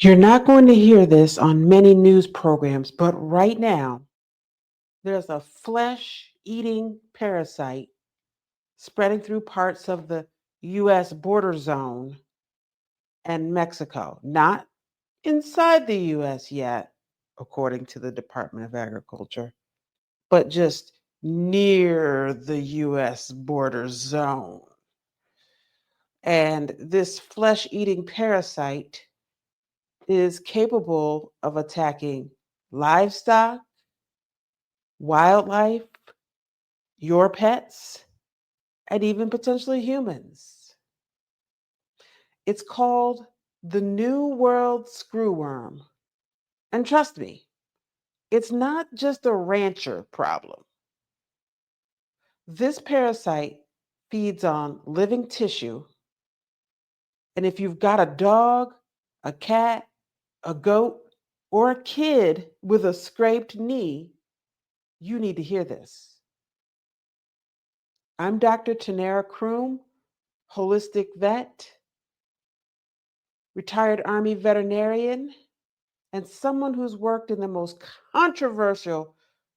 You're not going to hear this on many news programs, but right now, there's a flesh eating parasite spreading through parts of the US border zone and Mexico. Not inside the US yet, according to the Department of Agriculture, but just near the US border zone. And this flesh eating parasite is capable of attacking livestock, wildlife, your pets, and even potentially humans. It's called the New World Screwworm. And trust me, it's not just a rancher problem. This parasite feeds on living tissue. And if you've got a dog, a cat, a goat, or a kid with a scraped knee, you need to hear this. I'm Dr. Turnera Croom, holistic vet, retired Army veterinarian, and someone who's worked in the most controversial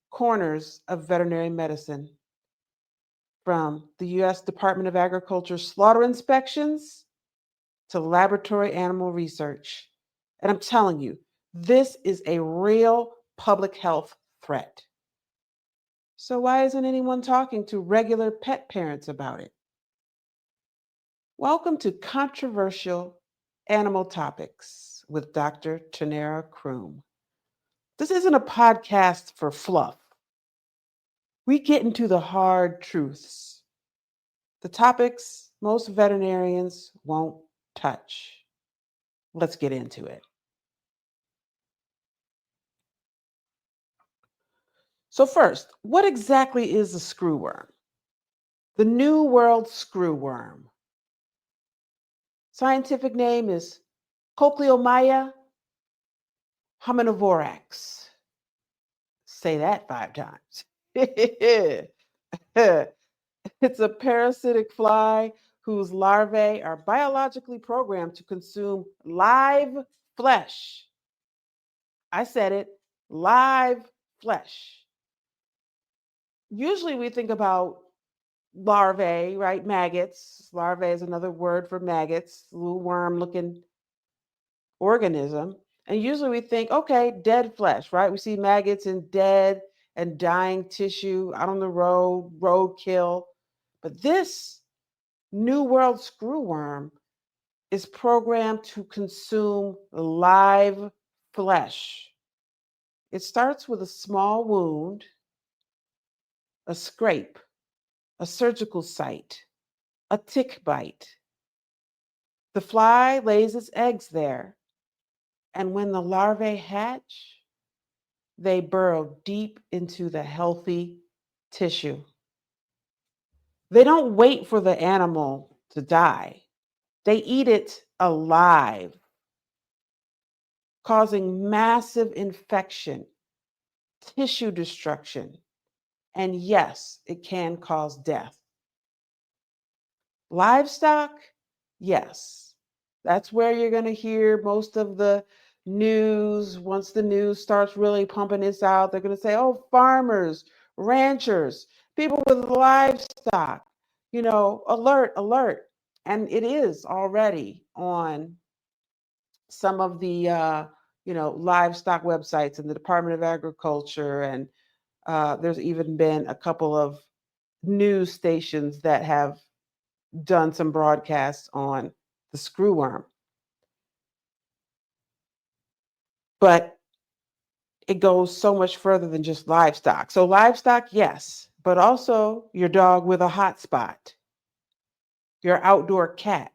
corners of veterinary medicine, from the US Department of Agriculture slaughter inspections to laboratory animal research. And I'm telling you, this is a real public health threat. So, why isn't anyone talking to regular pet parents about it? Welcome to Controversial Animal Topics with Dr. Turnera Croom. This isn't a podcast for fluff. We get into the hard truths, the topics most veterinarians won't touch. Let's get into it. So, first, what exactly is a screwworm? The New World Screwworm. Scientific name is Cochleomya hominivorax. Say that 5 times. It's a parasitic fly whose larvae are biologically programmed to consume live flesh. I said it, live flesh. Usually we think about larvae, right? Maggots. Larvae is another word for maggots, little worm looking organism. And usually we think, okay, dead flesh, right? We see maggots in dead and dying tissue out on the roadkill. But this New World Screwworm is programmed to consume live flesh. It starts with a small wound, a scrape, a surgical site, a tick bite. The fly lays its eggs there, and when the larvae hatch, they burrow deep into the healthy tissue. They don't wait for the animal to die, they eat it alive, causing massive infection, tissue destruction, and yes, it can cause death. Livestock, yes, that's where you're going to hear most of the news. Once the news starts really pumping this out, they're going to say, oh, farmers, ranchers, people with livestock, alert, alert. And it is already on some of the livestock websites in the Department of Agriculture, and there's even been a couple of news stations that have done some broadcasts on the screwworm. But it goes so much further than just livestock. So livestock, yes, but also your dog with a hot spot, your outdoor cat.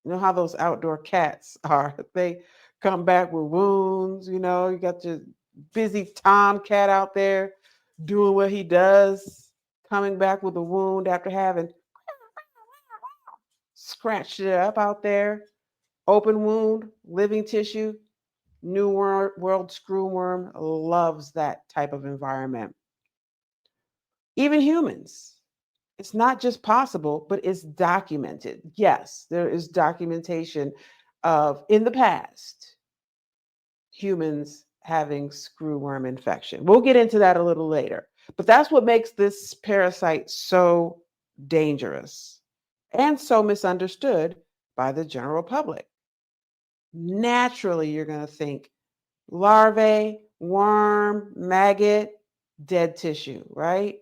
You know how those outdoor cats are. They come back with wounds, you got your busy tomcat out there doing what he does, coming back with a wound after having scratched it up out there. Open wound, living tissue. New World Screwworm loves that type of environment. Even humans. It's not just possible, but it's documented. Yes, there is documentation of in the past humans having screwworm infection. We'll get into that a little later. But that's what makes this parasite so dangerous and so misunderstood by the general public. Naturally, you're going to think larvae, worm, maggot, dead tissue, right?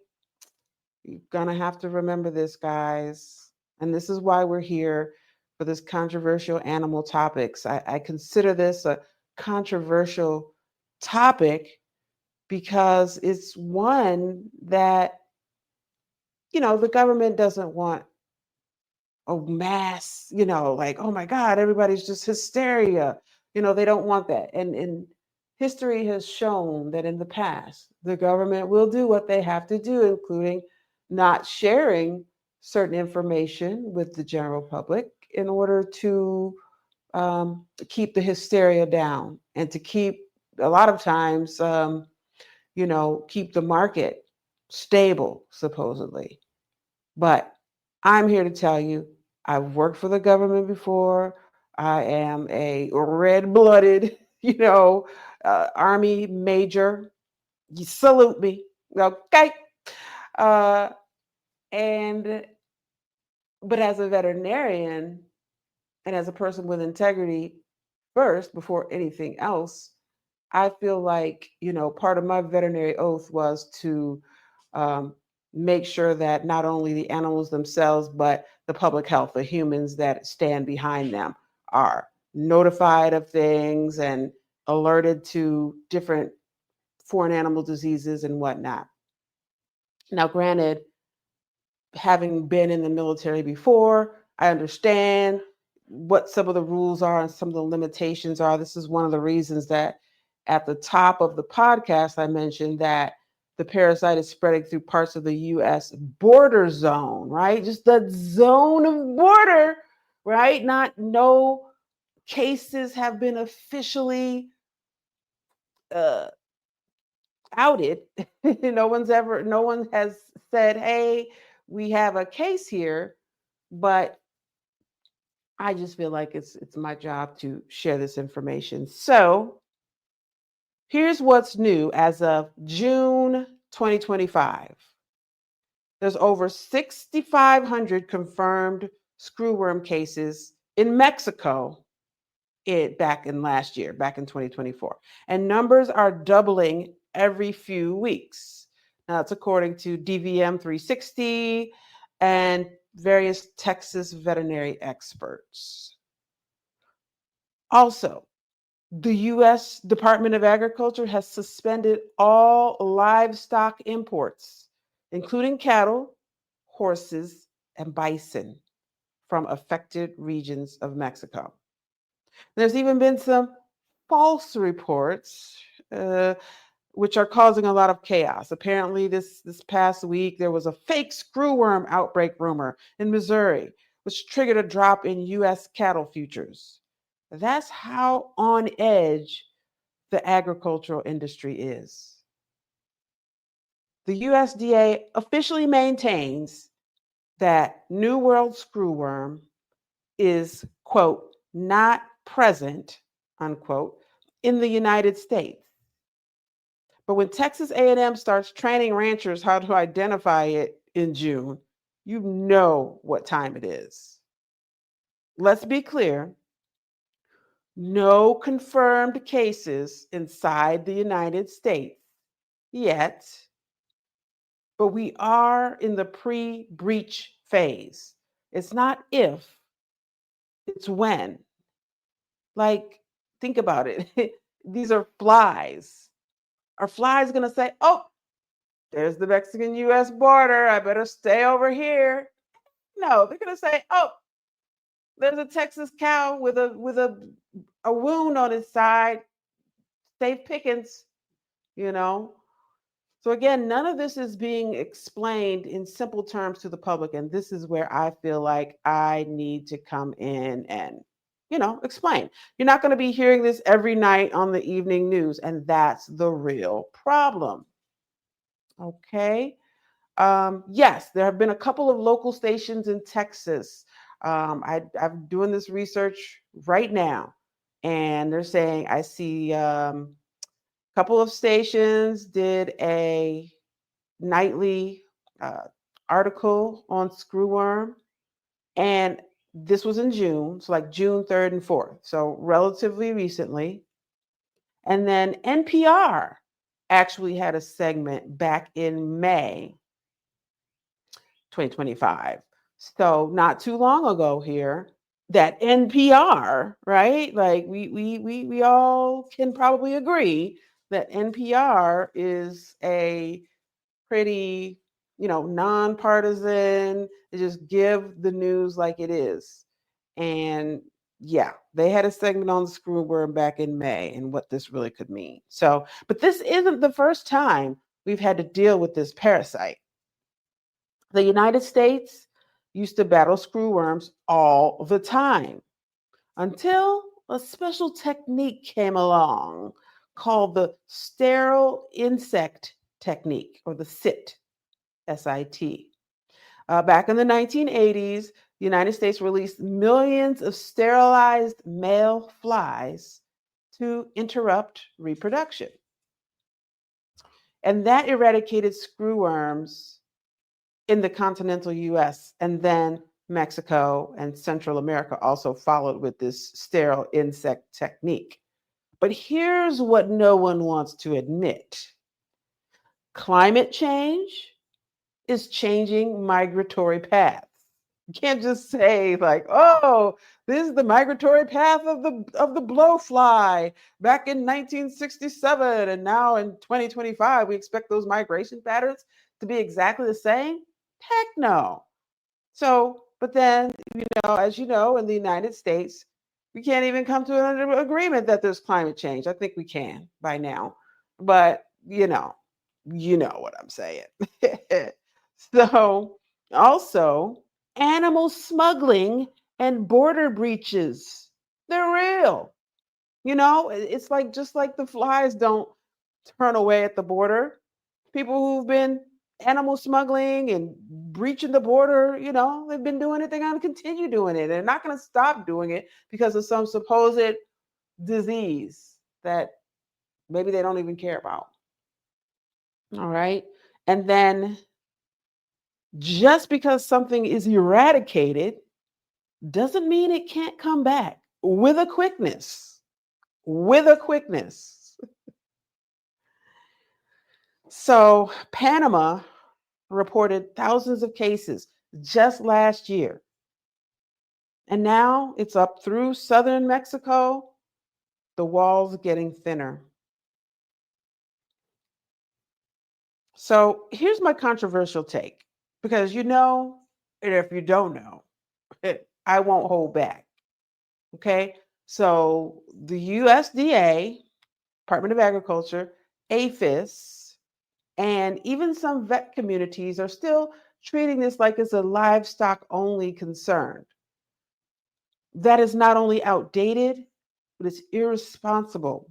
You're going to have to remember this, guys. And this is why we're here for this controversial animal topics. I consider this a controversial topic because it's one that, the government doesn't want a mass, like, oh my God, everybody's just hysteria. They don't want that. And history has shown that in the past, the government will do what they have to do, including not sharing certain information with the general public in order to keep the hysteria down and to keep, a lot of times, keep the market stable, supposedly. But I'm here to tell you, I've worked for the government before. I am a red-blooded, Army major. You salute me, okay? Uh, and but as a veterinarian and as a person with integrity, first before anything else, I feel like, part of my veterinary oath was to um, make sure that not only the animals themselves, but the public health, the humans that stand behind them, are notified of things and alerted to different foreign animal diseases and whatnot. Now, granted, having been in the military before, I understand what some of the rules are and some of the limitations are. This is one of the reasons that at the top of the podcast, I mentioned that the parasite is spreading through parts of the US border zone, right? Just the zone of border, right? No cases have been officially uh, outed. No one has said, hey, we have a case here, but I just feel like it's my job to share this information. So here's what's new as of June 2025. There's over 6,500 confirmed screwworm cases in Mexico back in last year, back in 2024. And numbers are doubling every few weeks. Now, that's according to DVM 360 and various Texas veterinary experts. Also, the U.S. Department of Agriculture has suspended all livestock imports, including cattle, horses, and bison, from affected regions of Mexico. There's even been some false reports, which are causing a lot of chaos. Apparently, this past week, there was a fake screwworm outbreak rumor in Missouri, which triggered a drop in U.S. cattle futures. That's how on edge the agricultural industry is. The USDA officially maintains that New World Screwworm is, quote, not present, unquote, in the United States. But when Texas A&M starts training ranchers how to identify it in June, you know what time it is. Let's be clear. No confirmed cases inside the United States yet, but we are in the pre-breach phase. It's not if, it's when. Like, think about it. These are flies. Are flies going to say, oh, there's the Mexican US border, I better stay over here? No, they're going to say, oh, there's a Texas cow with a wound on its side. Safe pickings, you know. So again, none of this is being explained in simple terms to the public, and this is where I feel like I need to come in and, explain. You're not going to be hearing this every night on the evening news, and that's the real problem. Okay. Yes, there have been a couple of local stations in Texas. I'm doing this research right now. And they're saying, I see a couple of stations did a nightly article on screwworm. And this was in June, so like June 3rd and 4th, so relatively recently. And then NPR actually had a segment back in May 2025. So not too long ago here, that NPR, right? Like we all can probably agree that NPR is a pretty, nonpartisan. They just give the news like it is. And yeah, they had a segment on the screwworm back in May and what this really could mean. So, but this isn't the first time we've had to deal with this parasite. The United States used to battle screwworms all the time until a special technique came along called the sterile insect technique, or the SIT, SIT. Back in the 1980s, the United States released millions of sterilized male flies to interrupt reproduction. And that eradicated screwworms in the continental US, and then Mexico and Central America also followed with this sterile insect technique. But here's what no one wants to admit: climate change is changing migratory paths. You can't just say like, "Oh, this is the migratory path of the blowfly back in 1967, and now in 2025 we expect those migration patterns to be exactly the same." Heck no. So, but then, as you know, in the United States, we can't even come to an agreement that there's climate change. I think we can by now, but you know what I'm saying. So, also, animal smuggling and border breaches, they're real. It's like, just like the flies don't turn away at the border, people who've been animal smuggling and breaching the border, they've been doing it, they're going to continue doing it. They're not going to stop doing it because of some supposed disease that maybe they don't even care about. All right. And then just because something is eradicated doesn't mean it can't come back with a quickness. With a quickness. So, Panama reported thousands of cases just last year. And now it's up through southern Mexico. The wall's getting thinner. So here's my controversial take, because and if you don't know, I won't hold back. Okay. So the USDA, Department of Agriculture, APHIS, and even some vet communities are still treating this like it's a livestock only concern. That is not only outdated, but it's irresponsible.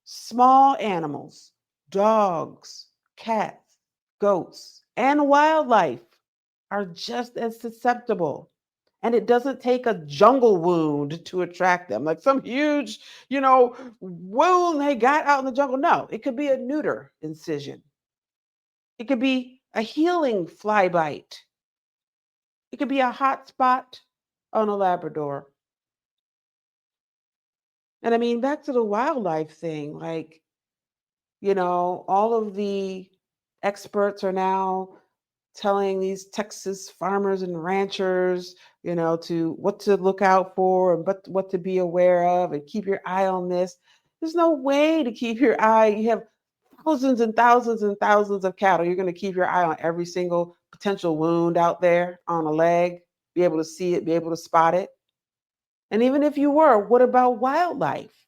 Small animals, dogs, cats, goats, and wildlife are just as susceptible. And it doesn't take a jungle wound to attract them, like some huge, wound they got out in the jungle. No, it could be a neuter incision. It could be a healing fly bite. It could be a hot spot on a Labrador. And I mean, back to the wildlife thing, like, all of the experts are now telling these Texas farmers and ranchers, to what to look out for and what to be aware of and keep your eye on this. There's no way to keep your eye. You have thousands and thousands and thousands of cattle. You're going to keep your eye on every single potential wound out there on a leg, be able to see it, be able to spot it. And even if you were, what about wildlife?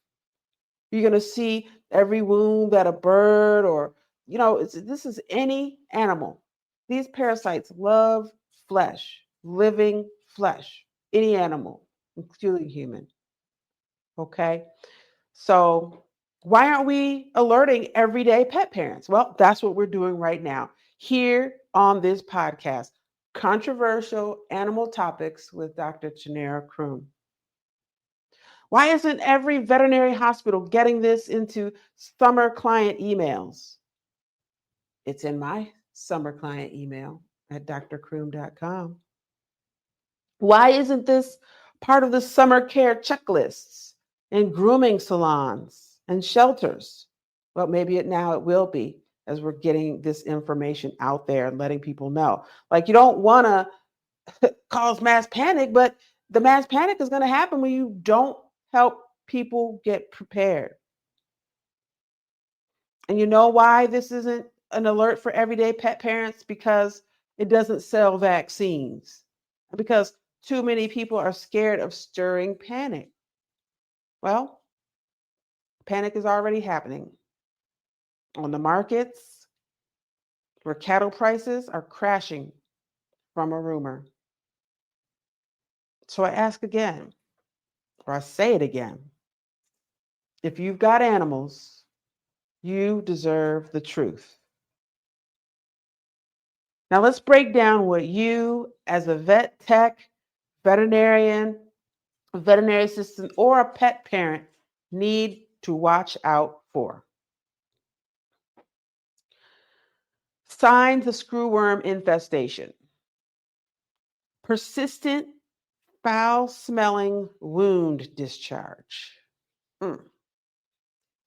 You're going to see every wound that a bird or, this is any animal. These parasites love flesh, living flesh, any animal, including human. Okay. So why aren't we alerting everyday pet parents? Well, that's what we're doing right now here on this podcast, Controversial Animal Topics with Dr. Turnera Croom. Why isn't every veterinary hospital getting this into summer client emails? It's in my summer client email at drcroom.com. Why isn't this part of the summer care checklists in grooming salons and shelters? Well, maybe now it will be as we're getting this information out there and letting people know. Like, you don't want to cause mass panic, but the mass panic is going to happen when you don't help people get prepared. And you know why this isn't an alert for everyday pet parents? Because it doesn't sell vaccines. Because too many people are scared of stirring panic. Well, panic is already happening on the markets where cattle prices are crashing from a rumor. So I ask again, or I say it again. If you've got animals, you deserve the truth. Now let's break down what you, as a vet tech, veterinarian, a veterinary assistant, or a pet parent, need to watch out for. Signs of screwworm infestation. Persistent, foul-smelling wound discharge.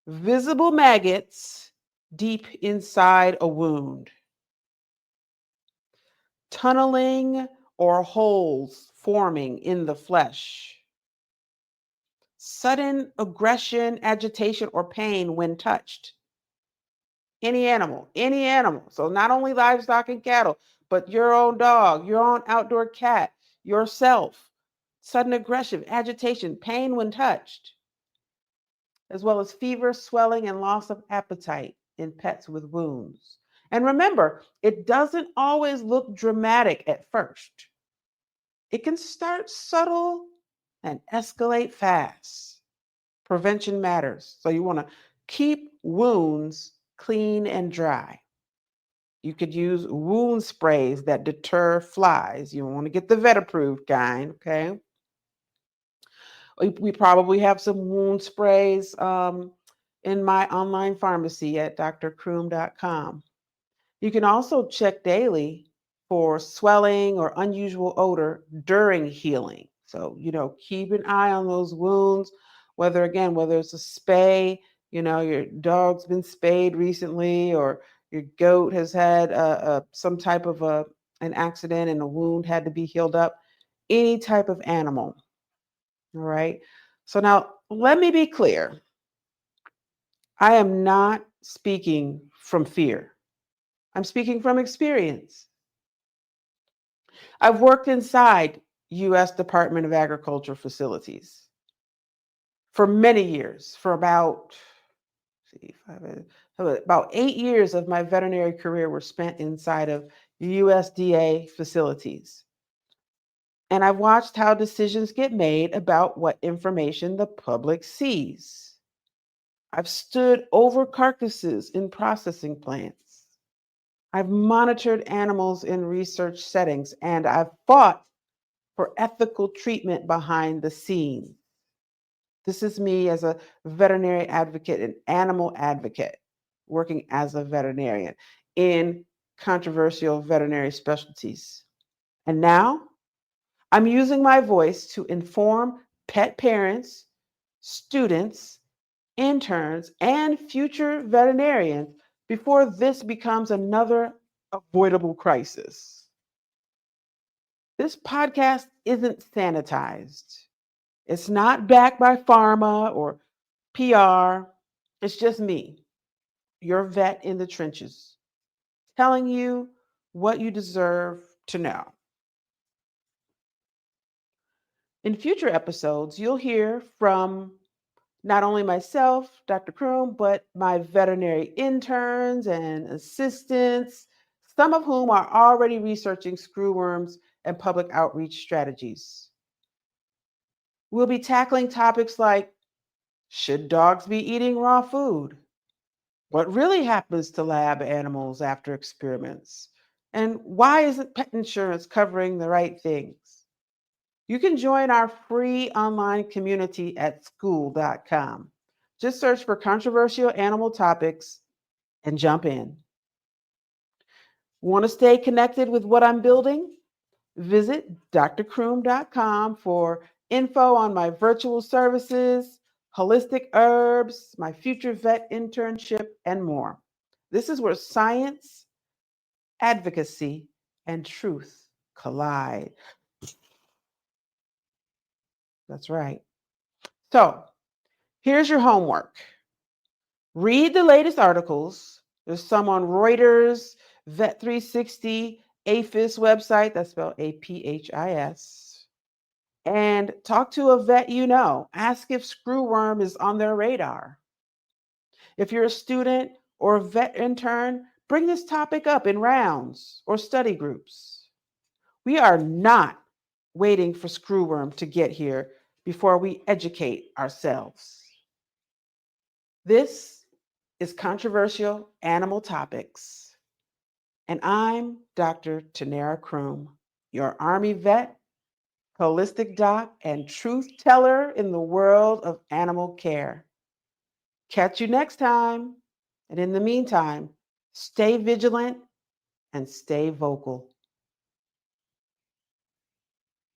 Visible maggots deep inside a wound. Tunneling or holes forming in the flesh. Sudden aggression, agitation, or pain when touched. Any animal, any animal. So not only livestock and cattle, but your own dog, your own outdoor cat, yourself. Sudden aggression, agitation, pain when touched, as well as fever, swelling, and loss of appetite in pets with wounds. And remember, it doesn't always look dramatic at first. It can start subtle and escalate fast. Prevention matters. So you want to keep wounds clean and dry. You could use wound sprays that deter flies. You want to get the vet approved kind, okay? We probably have some wound sprays in my online pharmacy at drcroom.com. You can also check daily for swelling or unusual odor during healing. So, keep an eye on those wounds, whether it's a spay, your dog's been spayed recently, or your goat has had some type of an accident and a wound had to be healed up, any type of animal. All right. So now let me be clear. I am not speaking from fear. I'm speaking from experience. I've worked inside U.S. Department of Agriculture facilities for many years, for about 8 years of my veterinary career were spent inside of USDA facilities. And I've watched how decisions get made about what information the public sees. I've stood over carcasses in processing plants. I've monitored animals in research settings, and I've fought for ethical treatment behind the scenes. This is me as a veterinary advocate and animal advocate working as a veterinarian in controversial veterinary specialties. And now I'm using my voice to inform pet parents, students, interns, and future veterinarians before this becomes another avoidable crisis. This podcast isn't sanitized. It's not backed by pharma or PR. It's just me, your vet in the trenches, telling you what you deserve to know. In future episodes, you'll hear from not only myself, Dr. Croom, but my veterinary interns and assistants, some of whom are already researching screwworms and public outreach strategies. We'll be tackling topics like, should dogs be eating raw food? What really happens to lab animals after experiments? And why isn't pet insurance covering the right things? You can join our free online community at school.com. Just search for controversial animal topics and jump in. Want to stay connected with what I'm building? Visit drcroom.com for info on my virtual services, holistic herbs, my future vet internship, and more. This is where science, advocacy, and truth collide. That's right. So, here's your homework. Read the latest articles. There's some on Reuters, Vet360, APHIS website, that's spelled APHIS. And talk to a vet you know. Ask if screwworm is on their radar. If you're a student or a vet intern, bring this topic up in rounds or study groups. We are not waiting for screwworm to get here before we educate ourselves. This is Controversial Animal Topics, and I'm Dr. Turnera Croom, your Army vet, holistic doc, and truth teller in the world of animal care. Catch you next time, and in the meantime, stay vigilant and stay vocal.